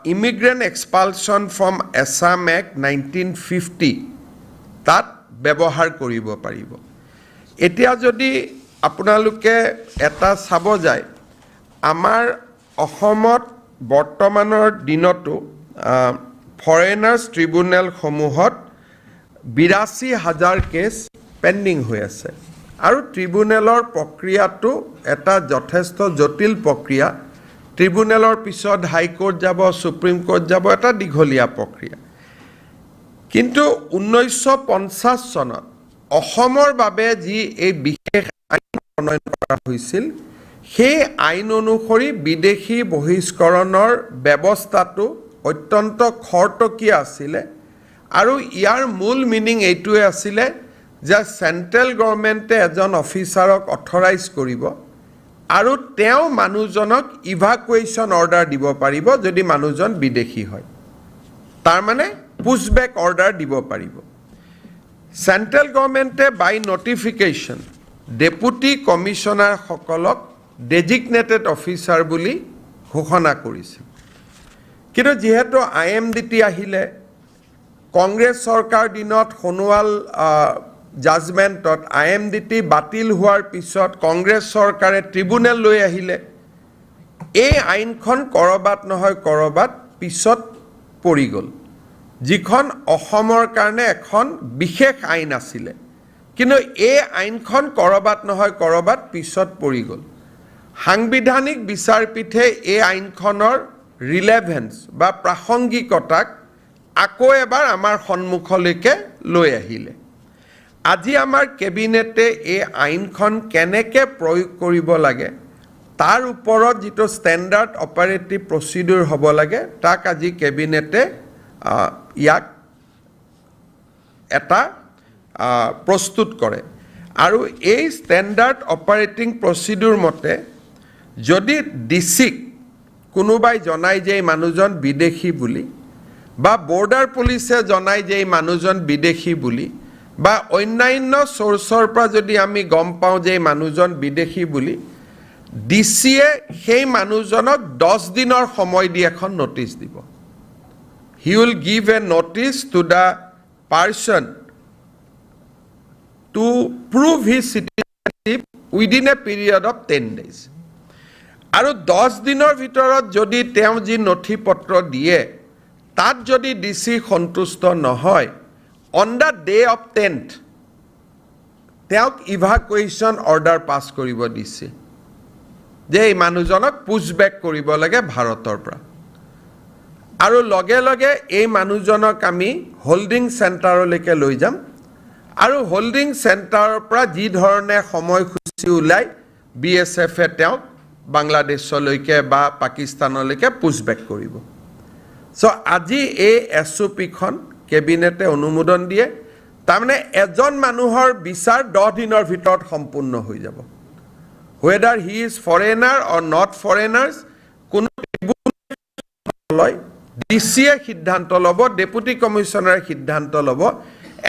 Immigrants Expulsion from Assam Act 1950 তাত ব্যৱহাৰ কৰিব পাৰিব এতিয়া যদি আপোনালোকে এটা চাব যায় আমাৰ অসমত বৰ্তমানৰ দিনতো ফৰেনাৰ্ছ ট্ৰিব্যুনেল সমূহত ৮২,০০০ কেছ পেন্ডিং হৈ আছে আৰু ট্ৰিব্যুনেলৰ প্ৰক্ৰিয়াটো এটা যথেষ্ট জটিল প্ৰক্ৰিয়া ট্ৰিব্যুনেলৰ পিছত হাই কোৰ্ট যাব সুপ্ৰিম কোৰ্ট যাব এটা দীঘলীয়া প্ৰক্ৰিয়া কিন্তু 1950 চনত অসমৰ বাবে যি এই বিশেষ আইন প্ৰণয়ন কৰা হৈছিল সেই আইন অনুসৰি বিদেশী বহিষ্কৰণৰ ব্যৱস্থাটো অত্যন্ত খৰতকীয়া আছিল আৰু ইয়াৰ মূল মিনিং এইটোৱে আছিল যে সেন্ট্ৰেল গভৰ্নমেন্টে এজন অফিচাৰক অথৰাইজ কৰিব আৰু তেওঁ মানুহজনক ইভাকুৱেশ্যন অৰ্ডাৰ দিব পাৰিব যদি মানুহজন বিদেশী হয় তাৰ মানে পুশবেক অৰ্ডাৰ দিব পাৰিব সেন্ট্ৰেল গভৰ্নমেন্টে বাই নটিফিকেশ্যন ডেপুটি কমিশনাৰ সকলক ডেজিগনেটেড অফিচাৰ বুলি ঘোষণা কৰিছিল কিন্তু যেহেতু IMDT আহিলে কংগ্ৰেছ চৰকাৰ দিনত সোণোৱাল জাজমেন্টত IMDT বাতিল হোৱাৰ পিছত কংগ্ৰেছ চৰকাৰে ট্ৰিব্যুনেল লৈ আহিলে এই আইনখন কৰবাত নহয় কৰবাত পিছত পৰি গ'ল যিখন অসমৰ কাৰণে এখন বিশেষ আইন আছিল কিন্তু এই আইনখন কৰবাত নহয় কৰবাত পিছত পৰি গ'ল সাংবিধানিক বিচাৰপীঠে এই আইনখনৰ ৰিলেভেন্স বা প্ৰাসংগিকতাক আকৌ এবাৰ আমাৰ সন্মুখলৈকে লৈ আহিলে আজি আমাৰ কেবিনেটে এই আইনখন কেনেকৈ প্ৰয়োগ কৰিব লাগে তাৰ ওপৰত যিটো ষ্টেণ্ডাৰ্ড অপাৰেটিভ প্ৰচিডিউৰ হ'ব লাগে তাক আজি কেবিনেটে ইয়াক এটা প্ৰস্তুত কৰে আৰু এই ষ্টেণ্ডাৰ্ড অপাৰেটিং প্ৰচিডিউৰ মতে যদি ডিচিক কোনোবাই জনাই যে মানুহজন বিদেশী বুলি বা বৰ্ডাৰ পুলিচে জনাই যে মানুহজন বিদেশী বুলি বা অন্যান্য সোৰ্সৰ পৰা যদি আমি গম পাওঁ যে মানুহজন বিদেশী বুলি ডিচিয়ে সেই মানুহজনক 10 দিনৰ সময় দি এখন নোটিছ দিব he will give a notice to the person to prove his citizenship within a period of 10 days আৰু 10 দিনৰ ভিতৰত যদি তেওঁ যি নথিপত্ৰ দিয়ে তাত যদি ডিসি সন্তুষ্ট নহয় on the day of 10th তেওঁক ইভাকুৱেশ্যন অৰ্ডাৰ পাছ কৰিব দিছে যে এই মানুহজনক পুশবেক কৰিব লাগে ভাৰতৰ পৰা আৰু লগে লগে এই মানুহজনক আমি হোল্ডিং সেন্টাৰলৈকে লৈ যাম আৰু হোল্ডিং সেন্টাৰৰ পৰা যি ধৰণে সময়সূচী উলাই BSF এ তেওঁক বাংলাদেশলৈকে বা পাকিস্তানলৈকে পুশবেক কৰিব সো আজি এই SOP খন কেবিনেটে অনুমোদন দিয়ে তাৰমানে এজন মানুহৰ বিচাৰ 10 দিনৰ ভিতৰত সম্পূৰ্ণ হৈ যাব whether he is foreigner or not foreigners কোনো লয় ডিসিয়ে সিদ্ধান্ত লব ডেপুটি কমিশনাৰ সিদ্ধান্ত লব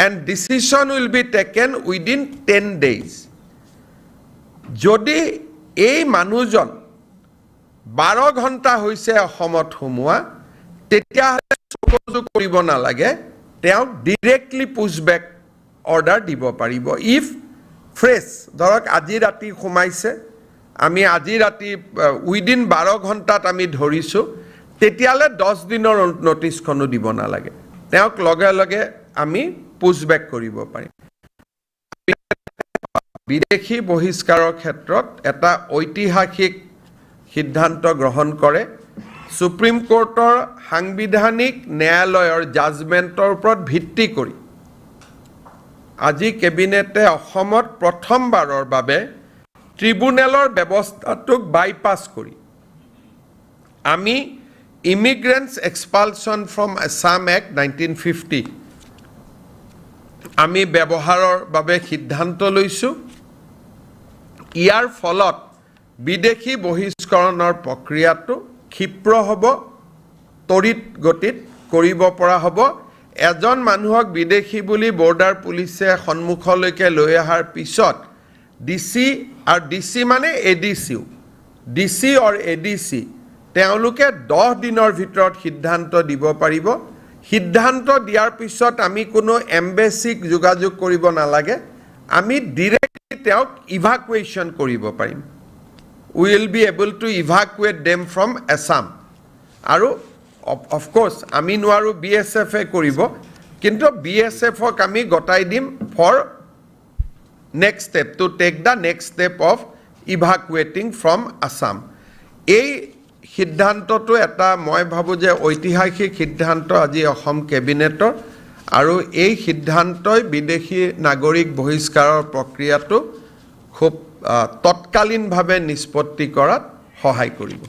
and decision will be taken within 10 days যদি এই মানুহজন 12 ঘণ্টা হৈছে অসমত সোমোৱা তেতিয়া সপোজ কৰিব না লাগে তেওঁ ডাইৰেক্টলি পুশবেক অৰ্ডাৰ দিব পাৰিব ইফ ফ্ৰেছ ধৰক আজি ৰাতি সোমাইছে আমি আজি ৰাতি উইদিন 12 ঘণ্টাত আমি ধৰিছো তেতিয়ালে 10 দিনৰ নোটিছখনো দিব না লাগে তেওঁক লগে লগে আমি পুশবেক কৰিব পাৰিম বিদেশী বহিষ্কাৰৰ ক্ষেত্ৰত এটা ঐতিহাসিক সিদ্ধান্ত গ্ৰহণ কৰে সুপ্ৰিম কোৰ্টৰ সাংবিধানিক ন্যায়ালয়ৰ জাজমেন্টৰ ওপৰত ভিত্তি কৰি আজি কেবিনেটে অসমত প্ৰথমবাৰৰ বাবে ট্ৰিব্যুনেলৰ ব্যৱস্থাটোক বাইপাছ কৰি আমি Immigrants Expulsion from Assam Act 1950 আমি ব্যৱহাৰৰ বাবে সিদ্ধান্ত লৈছো ইয়াৰ ফলত বিদেশী বহিষ্কৰণৰ প্ৰক্ৰিয়াটো ক্ষিপ্ৰ হ'ব তৰিত গতিত কৰিব পৰা হ'ব এজন মানুহক বিদেশী বুলি বৰ্ডাৰ পুলিচে সন্মুখলৈকে লৈ অহাৰ পিছত ডিসি আৰু ডিসি মানে এডিসি ডিসি অৰ এডিসি তেওঁলোকে 10 দিনৰ ভিতৰত সিদ্ধান্ত দিব পাৰিব সিদ্ধান্ত দিয়াৰ পিছত আমি কোনো এম্বেছিক যোগাযোগ কৰিব নালাগে আমি ডাইৰেক্টলি তেওঁক ইভাকুৱেশ্যন কৰিব পাৰিম we will be able to evacuate them from Assam আৰু of course আমি নোৱাৰো BSF এ কৰিব কিন্তু BSF ক আমি গটাই দিম for next step to take the next step of evacuating from Assam এই সিদ্ধান্তটো এটা মই ভাবো যে ঐতিহাসিক সিদ্ধান্ত আজি অসম কেবিনেটৰ আৰু এই সিদ্ধান্তই বিদেশী নাগৰিক বহিষ্কাৰৰ প্ৰক্ৰিয়াটো খুব তৎকালীন ভাৱে নিষ্পত্তি কৰাত সহায় কৰিব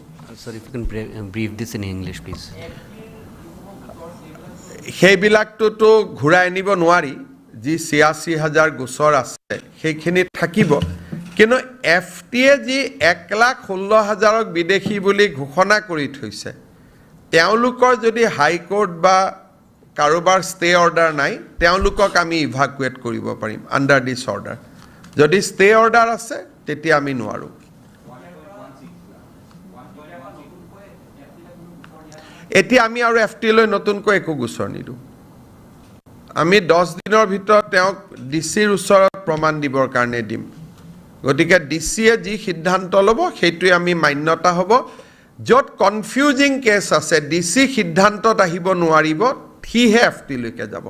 Sir, if you can brief this in English, please. সেইবিলাকটো ঘূৰাই আনিব নোৱাৰি যি ৮৬,০০০ গোচৰ আছে সেইখিনি থাকিব কিন্তু FTA যি ১,১৬,০০০ক বিদেশী বুলি ঘোষণা কৰি থৈছে তেওঁলোকৰ যদি হাইকোৰ্ট বা কাৰোবাৰ ষ্টে অৰ্ডাৰ নাই তেওঁলোকক আমি ইভাকুৱেট কৰিব পাৰিম আণ্ডাৰ দিছ অৰ্ডাৰ যদি ষ্টে অৰ্ডাৰ আছে তেতিয়া আমি নোৱাৰো এতিয়া আমি আৰু FTA লৈ নতুনকৈ একো গোচৰ নিদো আমি 10 দিনৰ ভিতৰত তেওঁক ডিচিৰ ওচৰত প্ৰমাণ দিবৰ কাৰণে দিম গতিকে ডিচিয়ে যি সিদ্ধান্ত ল'ব সেইটোৱে আমি মান্যতা হ'ব য'ত কনফিউজিং কেছ আছে ডিচি সিদ্ধান্তত আহিব নোৱাৰিব সিহে FTA লৈকে যাব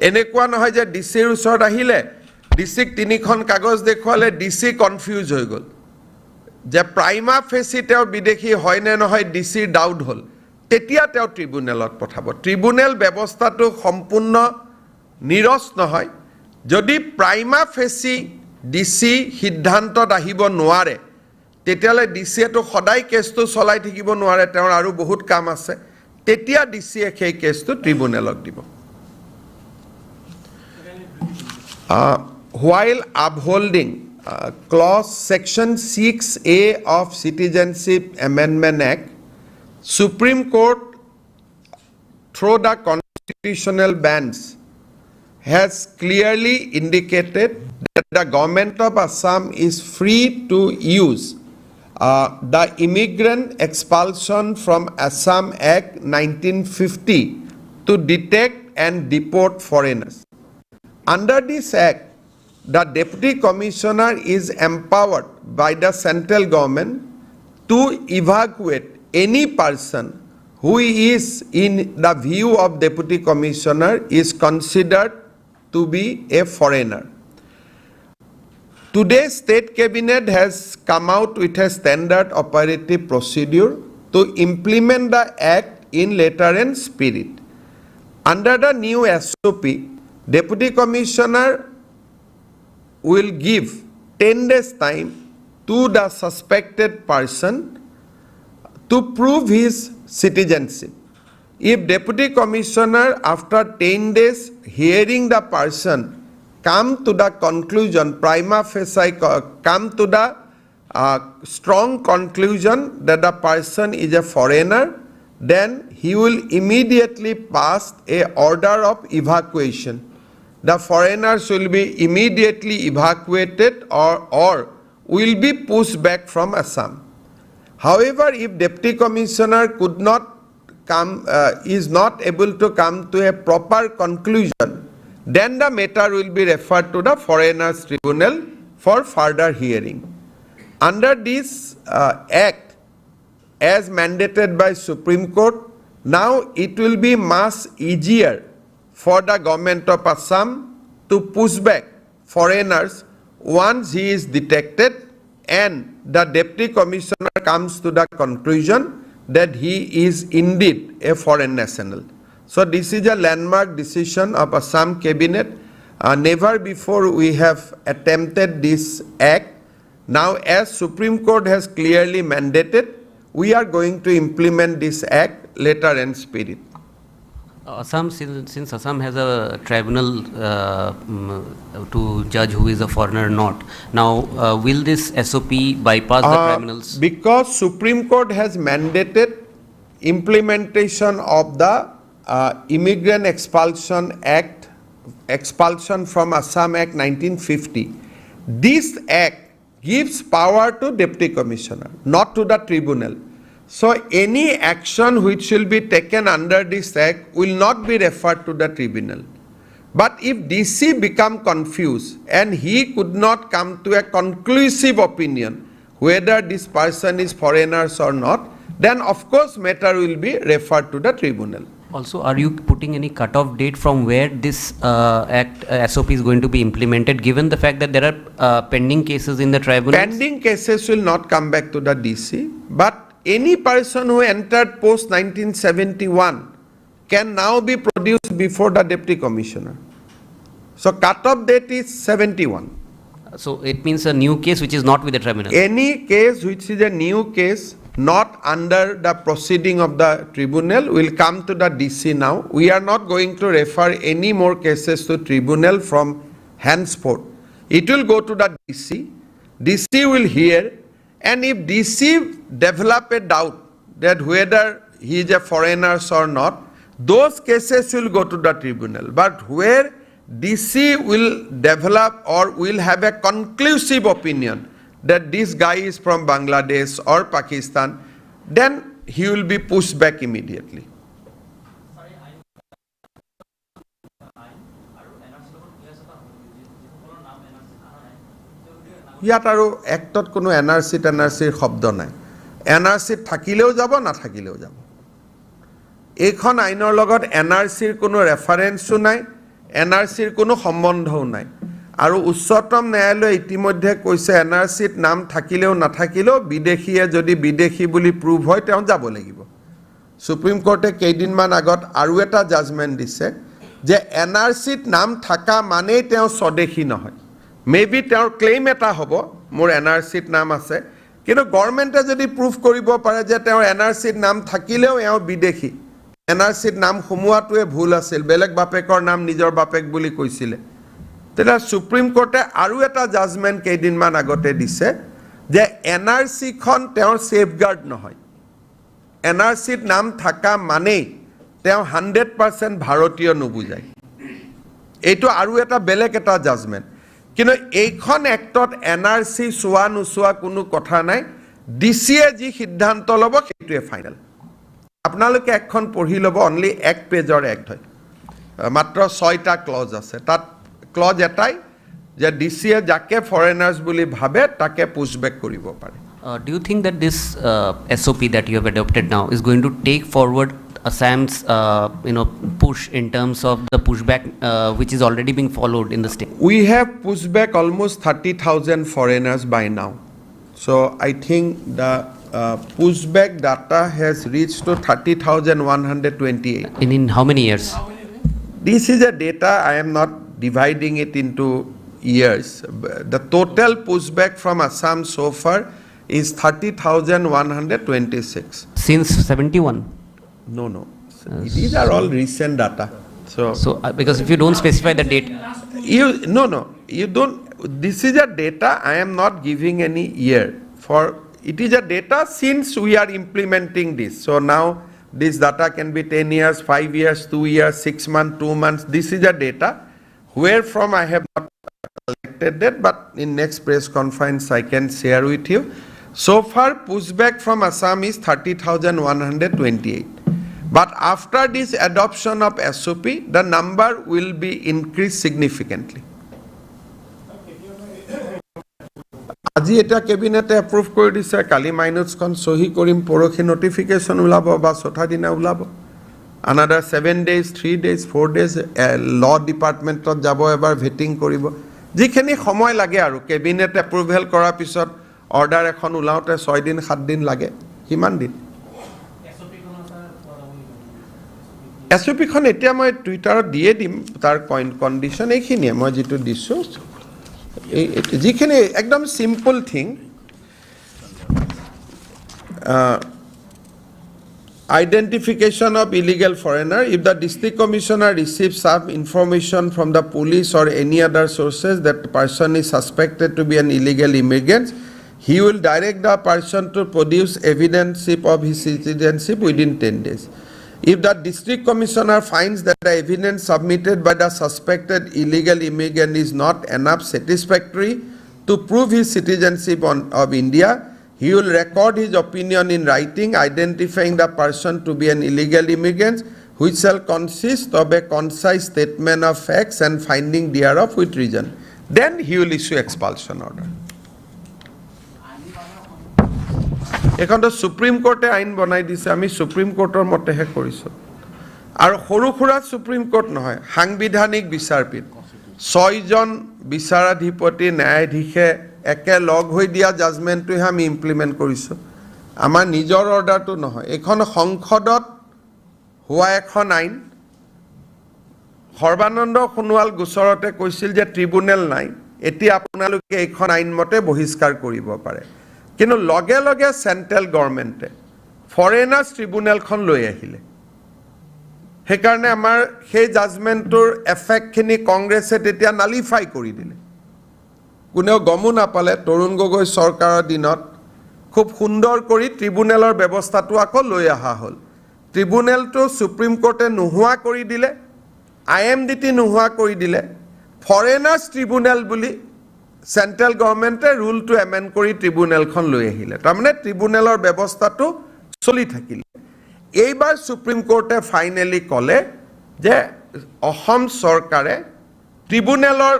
এনেকুৱা নহয় যে ডিচিৰ ওচৰত আহিলে ডিচিক তিনিখন কাগজ দেখুৱালে ডিচি কনফিউজ হৈ গ'ল যে প্ৰাইমা ফেচি তেওঁ বিদেশী হয় নে নহয় ডিচিৰ ডাউট হ'ল তেতিয়া তেওঁ ট্ৰিবুনেলত পঠাব ট্ৰিবুনেল ব্যৱস্থাটো সম্পূৰ্ণ নিৰস নহয় যদি প্ৰাইমা ফেচি ডিচি সিদ্ধান্তত আহিব নোৱাৰে তেতিয়ালে ডিচিয়েটো সদায় কেছটো চলাই থাকিব নোৱাৰে তেওঁৰ আৰু বহুত কাম আছে তেতিয়া ডিচিয়ে সেই কেছটো ট্ৰিবুনেলক দিব while upholding clause section 6A of Citizenship Amendment Act Supreme Court through the constitutional bench has clearly indicated that the government of Assam is free to use the Immigrant Expulsion from Assam Act 1950 to detect and deport foreigners. Under this act, the Deputy Commissioner is empowered by the central government to evacuate any person who is, in the view of Deputy Commissioner, is considered to be a foreigner. Today, State Cabinet has come out with a standard operative procedure to implement the Act in letter and spirit. Under the new SOP, Deputy Commissioner will give 10 days time to the suspected person to prove his citizenship. If Deputy Commissioner after 10 days hearing the person come to the conclusion, prima facie come to the strong conclusion that the person is a foreigner, then he will immediately pass a order of evacuation. The foreigners will be immediately evacuated or will be pushed back from Assam. However, if Deputy Commissioner could not come, is not able to come to a proper conclusion, then the matter will be referred to the Foreigners Tribunal for further hearing. Under this act, as mandated by Supreme Court, now it will be much easier for the government of Assam to push back foreigners once he is detected and the Deputy Commissioner comes to the conclusion that he is indeed a foreign national. So this is a landmark decision of Assam Cabinet. Never before we have attempted this act. Now as Supreme Court has clearly mandated, we are going to implement this act letter and spirit. Assam, since Assam has a tribunal to judge who is a foreigner or not, now will this SOP bypass the tribunals? Because Supreme Court has mandated implementation of the Immigrant Expulsion Act, Expulsion from Assam Act 1950. This act gives power to Deputy Commissioner, not to the tribunal. So any action which will be taken under this act will not be referred to the tribunal. But if DC become confused and he could not come to a conclusive opinion whether this person is foreigners or not, then of course matter will be referred to the tribunal. Also, are you putting any cutoff date from where this act SOP is going to be implemented, given the fact that there are pending cases in the tribunal? Pending cases will not come back to the DC, but any person who entered post 1971 can now be produced before the Deputy Commissioner. So cutoff date is 71. So it means a new case which is not with the tribunal. Any case which is a new case not under the proceeding of the tribunal will come to the DC now. We are not going to refer any more cases to tribunal from henceforth. It will go to the DC. DC will hear, and if DC develop a doubt that whether he is a foreigner or not, those cases will go to the tribunal. But where DC will develop or will have a conclusive opinion that this guy is from Bangladesh or Pakistan, then he will be pushed back immediately. ইয়াত আৰু এক্টত কোনো এনআৰচিৰ শব্দ নাই। এনআৰচিত থাকিলেও যাব নাথাকিলেও যাব। এইখন আইনৰ লগত এনআৰচিৰ কোনো ৰেফাৰেন্সো নাই, এনআৰচিৰ কোনো সম্বন্ধও নাই। আৰু উচ্চতম ন্যায়ালয়ে ইতিমধ্যে কৈছে এনআৰচিত নাম থাকিলেও নাথাকিলেও বিদেশীয়ে যদি বিদেশী বুলি প্ৰুভ হয় তেওঁ যাব লাগিব। সুপ্ৰিম কোৰ্টে কেইদিনমান আগত আৰু এটা জাজমেণ্ট দিছে যে এনআৰচিত নাম থকা মানেই তেওঁ স্বদেশী নহয়। মেবি তেওঁৰ ক্লেইম এটা হ'ব মোৰ এনআৰচিত নাম আছে, কিন্তু গভৰ্ণমেণ্টে যদি প্ৰুভ কৰিব পাৰে যে তেওঁৰ এনআৰচিত নাম থাকিলেও এওঁ বিদেশী, এনআৰচিত নাম সোমোৱাটোৱে ভুল আছিল, বেলেগ বাপেকৰ নাম নিজৰ বাপেক বুলি কৈছিলে, তেতিয়া সুপ্ৰিম কোৰ্টে আৰু এটা জাজমেণ্ট কেইদিনমান আগতে দিছে যে এনআৰচিখন তেওঁৰ ছেফগাৰ্ড নহয়। এনআৰচিত নাম থকা মানেই তেওঁ 100% ভাৰতীয় নুবুজায়। এইটো আৰু এটা বেলেগ এটা জাজমেণ্ট। কিন্তু এইখন এক্টত এনআৰচি চোৱা নোচোৱা কোনো কথা নাই, ডিচিয়ে যি সিদ্ধান্ত ল'ব সেইটোৱে ফাইনেল। আপোনালোকে এখন পঢ়ি ল'ব, অনলি 1 পেজৰ এক্ট হয়, মাত্ৰ 6টা ক্লজ আছে। তাত ক্লজ এটাই যে ডিচিয়ে যাকে ফৰেনাৰ্ছ বুলি ভাবে তাকে পুছবেক কৰিব পাৰে। Do you think that this SOP that you have adopted now is going to take forward Assam's push in terms of the pushback which is already being followed in the state? We have pushed back almost 30,000 foreigners by now. So I think the pushback data has reached to 30,128. In how many years? This is a data, I am not dividing it into years. The total pushback from Assam so far is 30,126. Since 71? No. These are all recent data. So because if you don't specify the date. You don't. This is a data, I am not giving any year. It is a data since we are implementing this. So now this data can be 10 years, 5 years, 2 years, 6 months, 2 months. This is a data where from I have not collected that, but in next press conference I can share with you. So far pushback from Assam is 30,128. But after this adoption of SOP, the number will be increased significantly. আজি এটা কেবিনেটে approve কৰি দিছে, কালি মাইনটছখন সহি কৰিম, পৰহি notification ওলাব বা চৌথা দিনা ওলাব। আনাদাৰ 7 days, 3 days, 4 days ল ডিপাৰ্টমেণ্টত যাব, এবাৰ ভেটিং কৰিব, যিখিনি সময় লাগে আৰু কেবিনেট এপ্ৰুভেল কৰাৰ পিছত অৰ্ডাৰ এখন ওলাওঁতে 6 দিন 7 দিন লাগে, সিমান দিন। এছঅপিখন এতিয়া মই টুইটাৰত দিয়ে দিম, তাৰ কণ্ডিশ্যন এইখিনিয়ে মই যিটো দিছোঁ, যিখিনি একদম simple thing. Identification of illegal foreigner. If the district commissioner receives some information from the police or any other sources that the person is suspected to be an illegal immigrant, he will direct the person to produce evidence of his citizenship within 10 days. If the district commissioner finds that the evidence submitted by the suspected illegal immigrant is not enough satisfactory to prove his citizenship of India, He will record his opinion in writing, identifying the person to be an illegal immigrant, which shall consist of a concise statement of facts and finding thereof with reason. Then he will issue expulsion order. এখনতো supreme কোৰ্টে আইন বনাই দিছে, আমি supreme কোৰ্টৰ মতেহে কৰিছোঁ। আৰু সৰু সুৰা supreme court নহয়, সাংবিধানিক বিচাৰপীঠ 6জন বিচাৰাধিপতি ন্যায়াধীশে একেলগ হৈ দিয়া জাজমেণ্টটোহে আমি ইমপ্লিমেণ্ট কৰিছোঁ। আমাৰ নিজৰ অৰ্ডাৰটো নহয়, এইখন সংসদত হোৱা এখন আইন। সৰ্বানন্দ সোণোৱাল গোচৰতে কৈছিল যে ট্ৰিব্যুনেল নাই, এতিয়া আপোনালোকে এইখন আইন মতে বহিষ্কাৰ কৰিব পাৰে। কিন্তু লগে লগে চেণ্ট্ৰেল গভৰ্ণমেণ্টে ফৰেনাৰ্ছ ট্ৰিব্যুনেলখন লৈ আহিলে। সেইকাৰণে আমাৰ সেই জাজমেণ্টটোৰ এফেক্টখিনি কংগ্ৰেছে তেতিয়া নালিফাই কৰি দিলে। কোনেও গমো নাপালে তৰুণ গগৈ চৰকাৰৰ দিনত খুব সুন্দৰ কৰি ট্ৰিব্যুনেলৰ ব্যৱস্থাটো আকৌ লৈ অহা হ'ল। ট্ৰিব্যুনেলটো সুপ্ৰিম কোৰ্টে নোহোৱা কৰি দিলে, IMDT নোহোৱা কৰি দিলে, ফৰেনাৰ্ছ ট্ৰিব্যুনেল বুলি চেণ্ট্ৰেল গভৰ্ণমেণ্টে ৰুলটো এমেণ্ড কৰি ট্ৰিব্যুনেলখন লৈ আহিলে। তাৰমানে ট্ৰিব্যুনেলৰ ব্যৱস্থাটো চলি থাকিলে। এইবাৰ সুপ্ৰিম কোৰ্টে ফাইনেলি ক'লে যে অসম চৰকাৰে ট্ৰিব্যুনেলৰ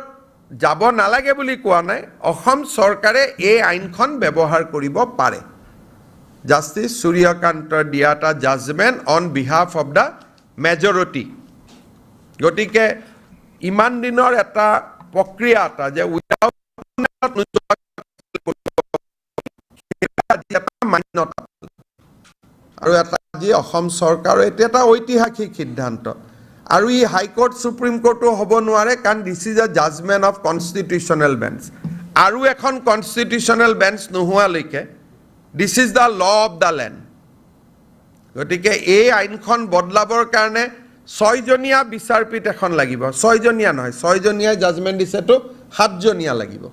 যাব নালাগে বুলি কোৱা নাই, অসম চৰকাৰে এই আইনখন ব্যৱহাৰ কৰিব পাৰে। জাষ্টিছ সূৰ্যকান্তৰ দিয়া এটা judgement on behalf of the majority. গতিকে ইমান দিনৰ এটা প্ৰক্ৰিয়া এটা যে মান্যতা আৰু এটা যি অসম চৰকাৰৰ এতিয়া এটা ঐতিহাসিক সিদ্ধান্ত। আৰু ই হাইকোৰ্ট সুপ্ৰিম কোৰ্টো হ'ব নোৱাৰে, কাৰণ this is a judgement of constitutional bench. আৰু এখন কনষ্টিটিউশ্যনেল বেঞ্চ নোহোৱালৈকে this is the law of the land. গতিকে এই আইনখন বদলাবৰ কাৰণে 6জনীয়া বিচাৰপীঠ এখন লাগিব। 6জনীয়া নহয়, 6জনীয়াই জাজমেণ্ট দিছেতো 7জনীয়া লাগিব।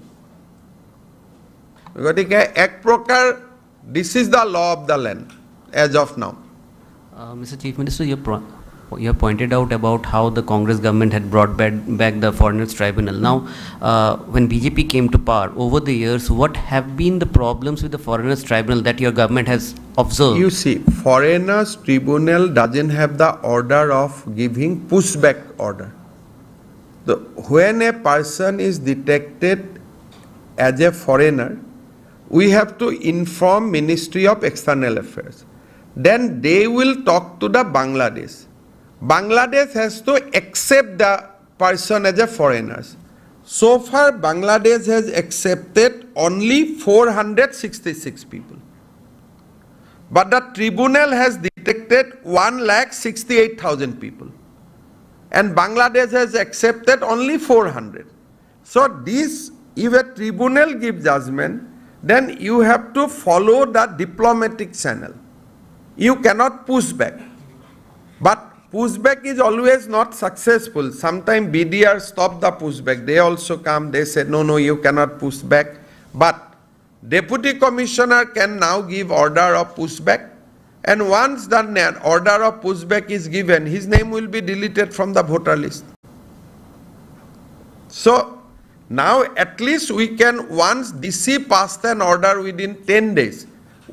গতিকে এক প্ৰকাৰ this is the law of the land as of now. Mr. Chief Minister, you have pointed out about how the Congress government had brought back the Foreigners Tribunal. Now, when BJP came to power, over the years, what have been the problems with the Foreigners Tribunal that your government has observed? You see, Foreigners Tribunal doesn't have the order of giving pushback order. When a person is detected as a foreigner, we have to inform Ministry of External Affairs. Then they will talk to the Bangladesh. Bangladesh has to accept the person as a foreigner. So far, Bangladesh has accepted only 466 people. But the tribunal has detected 1,68,000 people. And Bangladesh has accepted only 400. So this, if a tribunal gives judgment, then you have to follow the diplomatic channel. You cannot push back. But pushback is always not successful. Sometimes BDR stop the pushback. They also come, they say, no, you cannot push back. But Deputy Commissioner can now give order of pushback. And once the order of pushback is given, his name will be deleted from the voter list. So, now at least we can, once DC passed an order within 10 days,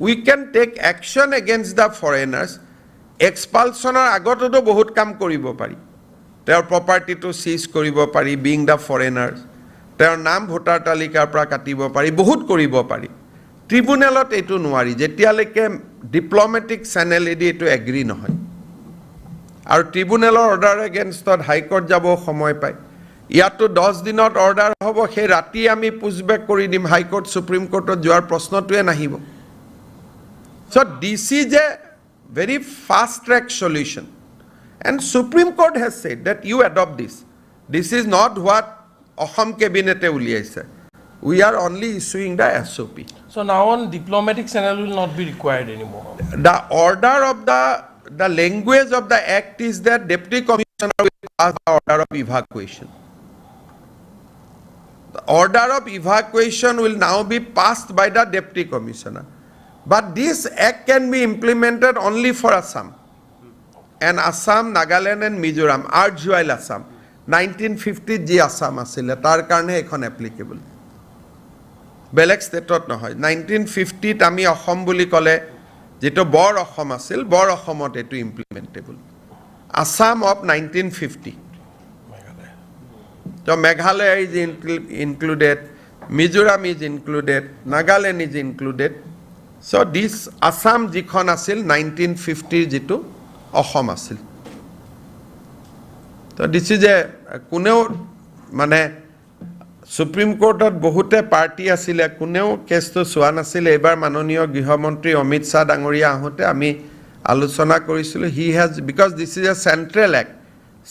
we can take action against the foreigners. Expulsioner agotodo bahut kam koribo pari. Their property to seize koribo pari, being the foreigners. Their naam voter talikar pra katibo pari, bahut koribo pari. Tribunalot etu nuari, jetialeke diplomatic channel edi etu agree nohoy. Aru tribunalor order against the high court jabo somoy pai. ইয়াতো 10 দিনত order হ'ব, সেই ৰাতি আমি পুছবেক কৰি দিম, high court supreme কোৰ্টত যোৱাৰ প্ৰশ্নটোৱে নাহিব। So this is a very fast track solution. And Supreme Court has said that you adopt this. This is not what Assam cabinet uliaise. We are only issuing the SOP. So now on diplomatic channel will not be required anymore. The order of the language of the act is that Deputy Commissioner will pass the order of evacuation. The order of evacuation will now be passed by the Deputy Commissioner. But this act can be implemented only for Assam. And Assam, Nagaland and Mizoram, Arjual Assam. 1950 G Assam asile, tar karne ekhon applicable. বেলেগ ষ্টেটত নহয় 1950ত আমি অসম বুলি ক'লে যেটো বৰ অসম আছিল বৰ অসমত এটো ইমপ্লিমেন্টেবল আসাম অফ 1950 তো Meghalaya is included Mizoram is included Nagaland is included so this Assam jikhon asil 1950 jitu Assam আছিল তো this is a কোনেও মানে সুপ্রিম কোর্টত বহুতে পার্টি আছিলে কোনেও কেসটো সোয়া নাছিলে এবাৰ মাননীয় গৃহমন্ত্ৰী অমিত শাহ ডাঙৰীয়া আহোতে আমি আলোচনা কৰিছিলো he has because this is a central act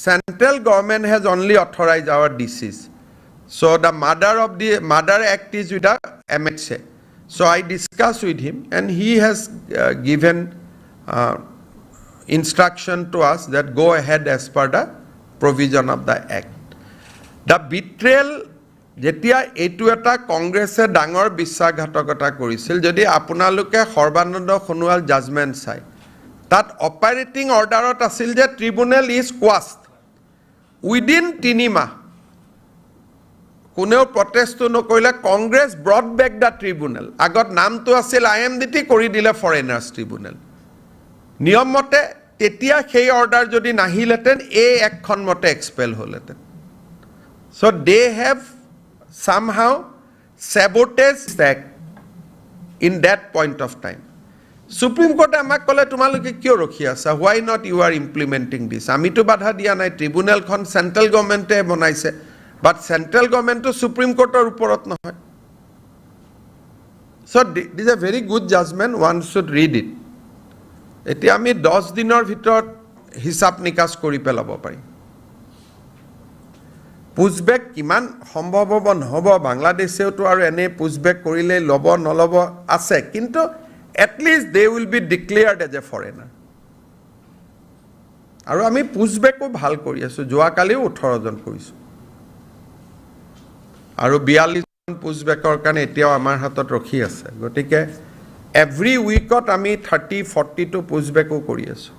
central government has only authorized our disease so the mother act is with the MHA so I discussed with him and he has given instruction to us that go ahead as per the provision of the act the betrayal যেতিয়া এটো এটা কংগ্ৰেছে ডাঙৰ বিশ্বাসঘাতকতা কৰিছিল যদি আপোনালোকে Sarbananda Sonowal judgement চাই তাত অপাৰেটিং অৰ্ডাৰত আছিল যে ট্ৰিব্যুনেল ইজ কোৱাস্ট উইদিন 3 মাহ কোনেও প্ৰটেষ্ট নকৰিলে কংগ্ৰেছ ব্ৰড বেক দা ট্ৰিব্যুনেল আগত নামটো আছিল আইএমডিটি কৰি দিলে ফৰেনাৰ্ছ ট্ৰিব্যুনেল নিয়ম মতে তেতিয়া সেই অৰ্ডাৰ যদি নাহিলেতেন এই একখন মতে expel হলেতেন so they have somehow sabotaged that in that point of time Supreme Court আমাক কলে তোমালোকে কিয় ৰখি আছা why not you are implementing this আমি তো বাধা দিয়া নাই ট্ৰিব্যুনেল খন সেন্ট্ৰাল গভৰ্নমেন্টে বনাইছে বাট সেন্ট্ৰাল গভৰ্নমেন্ট তো সুপ্ৰিম কোৰ্টেৰ উপৰত নহয় so this is a very good judgment one should read it এতিয়া আমি 10 দিনৰ ভিতৰত হিসাব নিকাশ কৰি পেলাব পাৰিম পুশবেক কিমান সম্ভৱ হ'ব নহব বাংলাদেশেও তো আৰু এনে পুশবেক কৰিলে লব নলব আছে কিন্তু at least they will be declared as a foreigner আৰু আমি পুশবেকো ভাল কৰি আছো যোৱা কালিও 18 জন কৰিছো আৰু 42 জন পুশবেকৰ কাৰণে এতিয়াও আমাৰ হাতত ৰখি আছে গতিকে এভৰি উইকত আমি 30-40 টো পুশবেকো কৰি আছো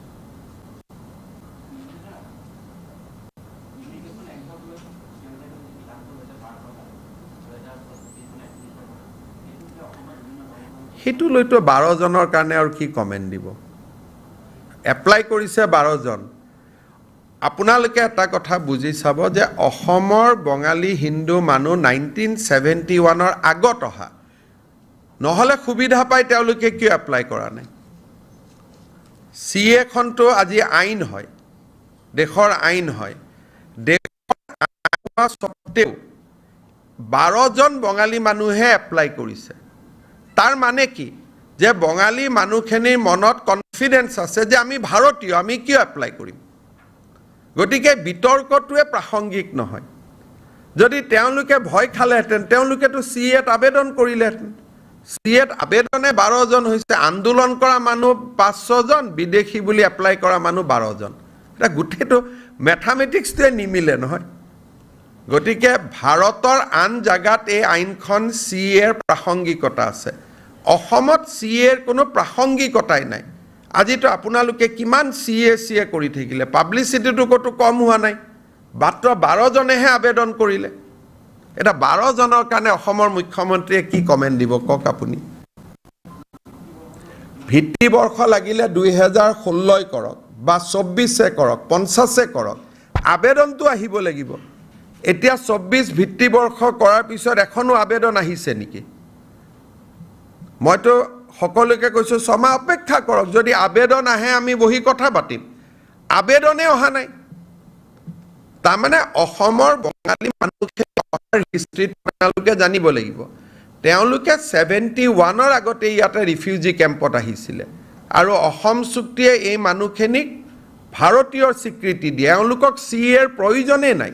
হেতু লইতো 12 জনৰ কাৰণে আৰু কি কমেন্ট দিব এপ্লাই কৰিছে 12 জন আপোনালোকে এটা কথা বুজি চাব যে অসমৰ বঙালী হিন্দু মানুহ 1971 ৰ আগত অহা নহলে সুবিধা পাই তেওঁলোকে কি এপ্লাই কৰা নাই সিএ খনটো আজি আইন হয় দেশৰ আইন হয় দেশৰ সত্ত্বেও 12 জন বঙালী মানুহে এপ্লাই কৰিছে তাৰ মানে কি যে বঙালী মানুহখিনিৰ মনত কনফিডেন্স আছে যে আমি ভাৰতীয় আমি কি এপ্লাই কৰিম গটিকে বিতৰ্কটোৱে প্ৰাসংগিক নহয় যদি তেওঁলোকে ভয় খালেহেঁতেন তেওঁলোকে তো সিএত আবেদন কৰিলেহেঁতেন সিএত আবেদনে 12 জন হৈছে আন্দোলন কৰা মানুহ 500 জন বিদেশী বুলি এপ্লাই কৰা মানুহ 12 জন এটা গুটেটো ম্যাথমেটিক্সটোৱে নিমিলে নহয় গটিকে ভাৰতৰ আন জাগাত এই আইনখন সিএৰ প্ৰাসংগিকতা আছে অসমত সিএৰ কোনো প্ৰাসংগিকতাই নাই আজি তো আপোনালোকে কিমান সিএ কৰি থাকিলে পাবলিসিটিটো কতো কম হোৱা নাই মাত্ৰ 12 জনেহে আবেদন কৰিলে এটা 12 জনৰ কাৰণে অসমৰ মুখ্যমন্ত্ৰীয়ে কি কমেন্ট দিব কক আপুনি ভিত্তি বৰ্ষ লাগিলে 2016 কৰক বা 24 কৰক 50 কৰক আবেদনটো আহিব লাগিব এতিয়া 24 ভিত্তি বৰ্ষ কৰাৰ পিছত এখনো আবেদন আহিছে নেকি মইতো সকলোকে কৈছো সময় অপেক্ষা কৰক যদি আবেদন আহে আমি বহি কথা পাতিম আবেদনে অহা নাই তাৰ মানে অসমৰ বঙালী মানুহৰ হিষ্ট্ৰি আপোনালোকে জানিব লাগিব তেওঁলোকে 71 ৰ আগতে ইয়াতে ৰিফিউজি কেম্পত আহিছিল আৰু অসম চুক্তিয়ে এই মানুহখিনিক ভাৰতীয় স্বীকৃতি দিয়ে তেওঁলোকক সিএৰ প্ৰয়োজনে নাই